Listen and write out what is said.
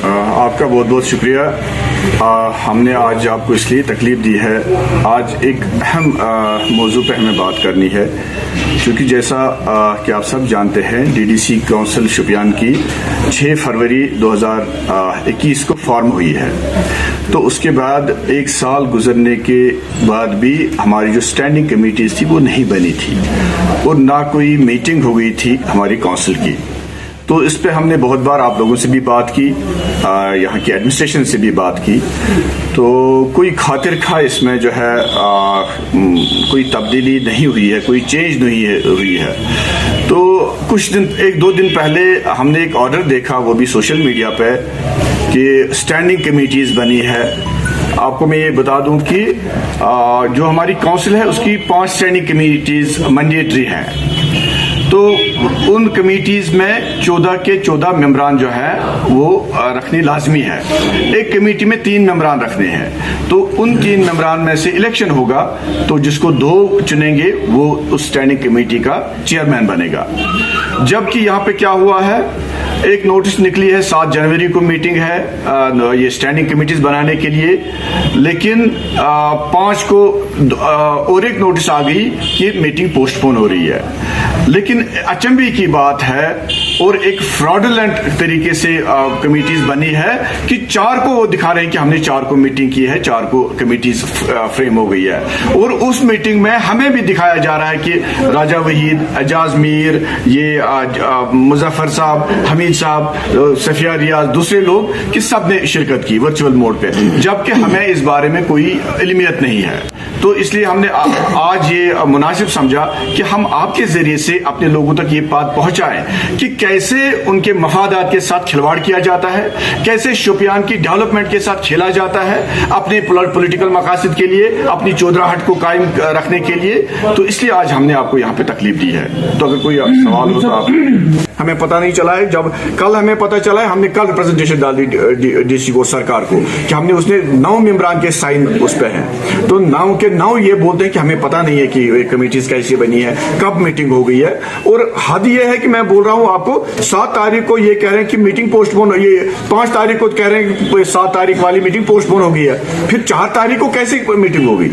آپ کا بہت بہت شکریہ. ہم نے آج آپ کو اس لیے تکلیف دی ہے. آج ایک اہم موضوع پہ ہمیں بات کرنی ہے کیونکہ جیسا کہ آپ سب جانتے ہیں D D C council Shopian کی 6 فروری 2021 کو فارم ہوئی ہے. تو اس کے بعد 1 سال گزرنے کے بعد بھی ہماری جو اسٹینڈنگ کمیٹیز تھی وہ نہیں بنی تھی اور نہ کوئی میٹنگ ہو گئی تھی ہماری کونسل کی. تو اس پہ ہم نے بہت بار آپ لوگوں سے بھی بات کی, یہاں کی ایڈمنسٹریشن سے بھی بات کی. تو کوئی خاطر خواہ اس میں جو ہے کوئی تبدیلی نہیں ہوئی ہے, کوئی چینج نہیں ہوئی ہے. تو کچھ دن 1-2 دن پہلے ہم نے ایک آرڈر دیکھا, وہ بھی سوشل میڈیا پہ, کہ اسٹینڈنگ کمیٹیز بنی ہے. آپ کو میں یہ بتا دوں کہ جو ہماری کونسل ہے اس کی 5 اسٹینڈنگ کمیٹیز مینڈیٹری ہیں. تو ان کمیٹیز میں 14 کے 14 ممبران جو ہے وہ رکھنی لازمی ہے. ایک کمیٹی میں 3 ممبران رکھنے ہیں. تو ان 3 ممبران میں سے الیکشن ہوگا تو جس کو 2 چنیں گے وہ اس اسٹینڈنگ کمیٹی کا چیئرمین بنے گا. جبکہ یہاں پہ کیا ہوا ہے, ایک نوٹس نکلی ہے 7 جنوری کو میٹنگ ہے یہ اسٹینڈنگ کمیٹیز بنانے کے لیے, لیکن 5 کو اور ایک نوٹس آ گئی کہ میٹنگ پوسٹ پون ہو رہی ہے. لیکن اچنبے کی بات ہے اور ایک فراڈولنٹ طریقے سے کمیٹیز بنی ہے کہ 4 کو وہ دکھا رہے ہیں کہ ہم نے 4 کو میٹنگ کی ہے, 4 کو کمیٹیز فریم ہو گئی ہے. اور اس میٹنگ میں ہمیں بھی دکھایا جا رہا ہے کہ راجہ وحید, اعجاز میر, یہ مظفر صاحب, حمید صاحب, صفیہ ریاض, دوسرے لوگ کہ سب نے شرکت کی ورچوئل موڈ پہ, جبکہ ہمیں اس بارے میں کوئی علمیت نہیں ہے. تو اس لیے ہم نے آج یہ مناسب سمجھا کہ ہم آپ کے ذریعے سے اپنے لوگوں تک یہ بات پہنچائیں کہ کیسے ان کے مفادات کے ساتھ کھلواڑ کیا جاتا ہے, کیسے شوپیان کی ڈیولپمنٹ کے ساتھ کھیلا جاتا ہے اپنے پولیٹیکل مقاصد کے لیے, اپنی چودراہٹ کو قائم رکھنے کے لیے. تو اس لیے آج ہم نے آپ کو یہاں پہ تکلیف دی ہے. تو اگر کوئی سوال ہو تو آپ, ہمیں پتہ نہیں چلا ہے, جب کل ہمیں پتہ چلا ہے ہم نے کل ریپرزنٹیشن ڈال دی ڈی سی کو, سرکار کو, کہ ہم نے اس نے 9 ممبران کے سائن اس پہ ہیں. تو 9 کے 9 یہ بولتے ہیں کہ ہمیں پتہ نہیں ہے کہ کمیٹیز کیسی بنی ہے, کب میٹنگ ہو گئی ہے. اور حد یہ ہے کہ میں بول رہا ہوں آپ کو 7 تاریخ کو یہ کہہ رہے ہیں کہ میٹنگ پوسٹ پون, یہ 5 تاریخ کو کہہ رہے ہیں کہ 7 تاریخ والی میٹنگ پوسٹ پون ہو گئی ہے. پھر 4 تاریخ کو کیسے میٹنگ ہوگی؟